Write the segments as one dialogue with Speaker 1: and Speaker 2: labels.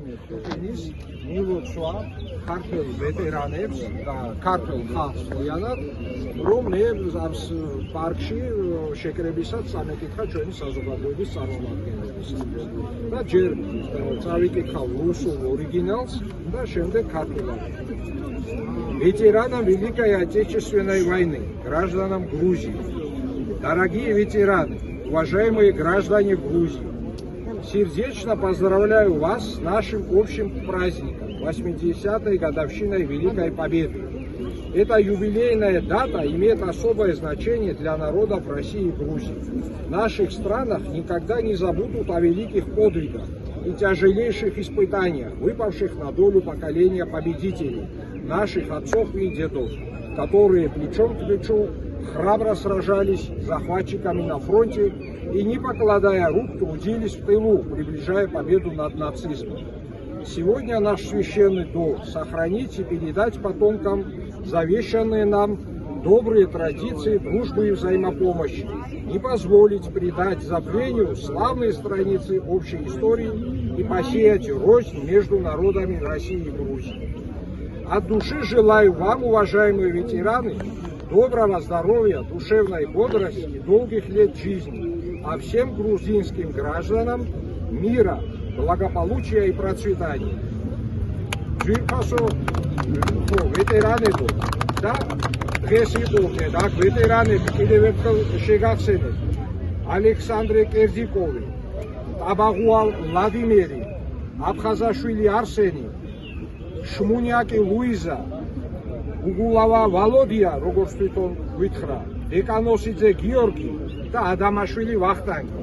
Speaker 1: ქვეყნის მილოცვა ქართველ ვეტერანებს და ქართველ ხალხს მოიანად, რომ მე ამ პარკში შეკრებისაც წამეკითხა ჩვენი საზოგადოების წარმომადგენლების. და ჯერ წავიკითხავ რუსულ ორიგინალს და შემდეგ ქართულად. Ветеранам Великой Отечественной войны, гражданам Грузии, дорогие ветераны, уважаемые граждане Грузии, сердечно поздравляю вас с нашим общим праздником, 80-й годовщиной Великой Победы. Эта юбилейная дата имеет особое значение для народов России и Грузии. В наших странах никогда не забудут о великих подвигах и тяжелейших испытаниях, выпавших на долю поколения победителей, наших отцов и дедов, которые плечом к плечу храбро сражались с захватчиками на фронте и, не покладая рук, трудились в тылу, приближая победу над нацизмом. Сегодня наш священный долг – сохранить и передать потомкам завещанные нам добрые традиции дружбы и взаимопомощи, не позволить предать забвению славные страницы общей истории и посеять рознь между народами России и Грузии. От души желаю вам, уважаемые ветераны, доброго здоровья, душевной бодрости и долгих лет жизни, а всем грузинским гражданам мира, благополучия и процветания. Ветеранებო და დღეს იყვნენ აქ ვეტერანები, კიდევ ერთხელ შეგახსენებთ, ალექსანდრე კერძიკოვი, ტაბაღუალ ვლადიმერი, აფხაზაშვილი არსენი, შმუნიაკი ლუიზა, უგულავა ვალოდია, როგორც თვითონ გვითხრა, დეკანოსიძე გიორგი და ადამაშვილი ვახტანგი.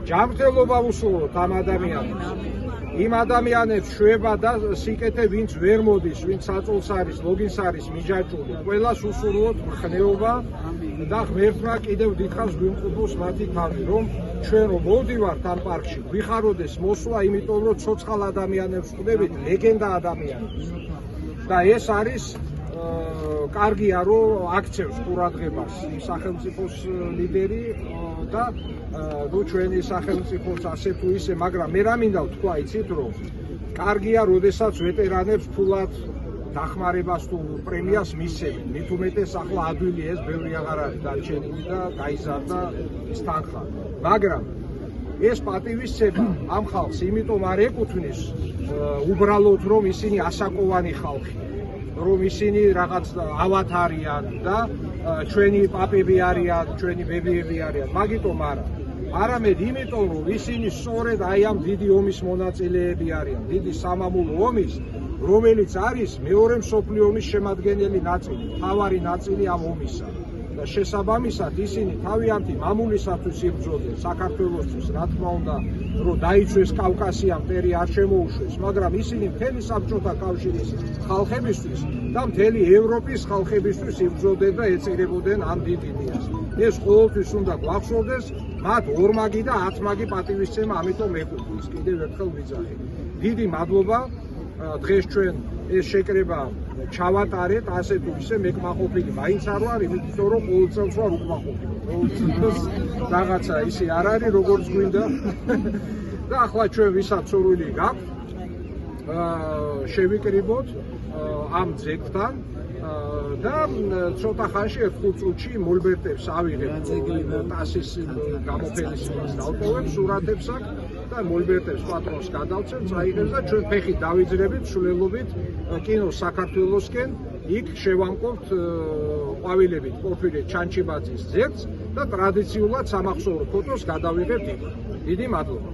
Speaker 1: ჯანმრთელობა უსურვოთ ამ ადამიანებს. იმ ადამიანებს შვება და სიკეთე, ვინც ვერ მოდის, ვინც საწოლს არის, ლოგინს არის მიჯაჭული, ყველას უსურვოთ ხნეობა და ღმერთმა კიდევ დიდხანს გვიმყოფოს მათი თავი, რომ ჩვენ რომ მოვდივართ ამ პარკში, გვიხაროდეს მოსვლა, იმიტომ რომ ცოცხალ ადამიანებს ვხვდებით, ლეგენდა ადამიანებს. და ეს არის კარგია, რომ აქცევს ყურადღებას სახელმწიფოს ლიდერი და ჩვენი სახელმწიფოც ასე თუ ისე, მაგრამ მე რა მინდა ვთქვა, იცით, რომ კარგია, როდესაც ვეტერანებს ფულად დახმარებას თუ პრემიას მისცემენ. მით უმეტეს ახლა ადვილი ეს, ბევრი აღარ არის დარჩენილი და გაიზარდა ის თანხა. მაგრამ ეს პატივისცემა ამ ხალხს იმიტომ არ ეკუთვნის უბრალოდ, რომ ისინი ასაკოვანი ხალხი, რომ ისინი რაღაც ავათ არიან და ჩვენი პაპები არიან, ჩვენი ბებიები არიან, მაგიტომ არა. არამედ იმიტომ, რომ ისინი სწორედ აი ამ დიდი ომის მონაწილეები არიან, დიდი სამამულო ომის, რომელიც არის მეორე მსოფლიო ომის შემადგენელი ნაწილი, მთავარი ნაწილი ამ ომისა. და შესაბამისად ისინი თავიანთი მამულისათვის იბრძოდნენ, საქართველოსთვის, რა თქმა უნდა, რომ დაიცვეს კავკასია, მტერი არ შემოუშვეს, მაგრამ ისინი მთელი საბჭოთა კავშირის ხალხებისთვის და მთელი ევროპის ხალხებისთვის იბრძოდნენ და ეწირებოდნენ ამ დიდ იდეას. ეს ყოველთვის უნდა გვახსოვდეს, მათ ორმაგი და ათმაგი პატივისცემა ამიტომ ეკუთვნის. კიდევ ერთხელ ვიძახი. დიდი მადლობა. დღეს ჩვენ ეს შეკრება ჩავატარეთ, ასე თუ ისე მეკმაყოფილი მაინც არ ვარ, იმიტომ რომ ყოველ წელს ვარ უკმაყოფილი. ყოველწელს რაღაცა ისე არ არის, როგორც გვინდა. და ახლა ჩვენ ვისაც სურვილი გაქვთ, შევიკრიბოთ ამ ძეგლთან და ცოტა ხანში 1 წუთში მოლბერტებს ავიღებთ, ტასის გამოფენისას დავტოვებ სურათებს აქ და მოლბერტებს პატრონს გადავცემ, წაიღებს და ჩვენ ფეხით დავიძრებით მშვლელობით კინო საქართველოსკენ, იქ შევამკობთ ყვავილებით პორფირე ჩანჩიბაძის ძეგლს და ტრადიციულად სამახსოვრო ფოტოს გადავიღებთ იქ. დიდი მადლობა.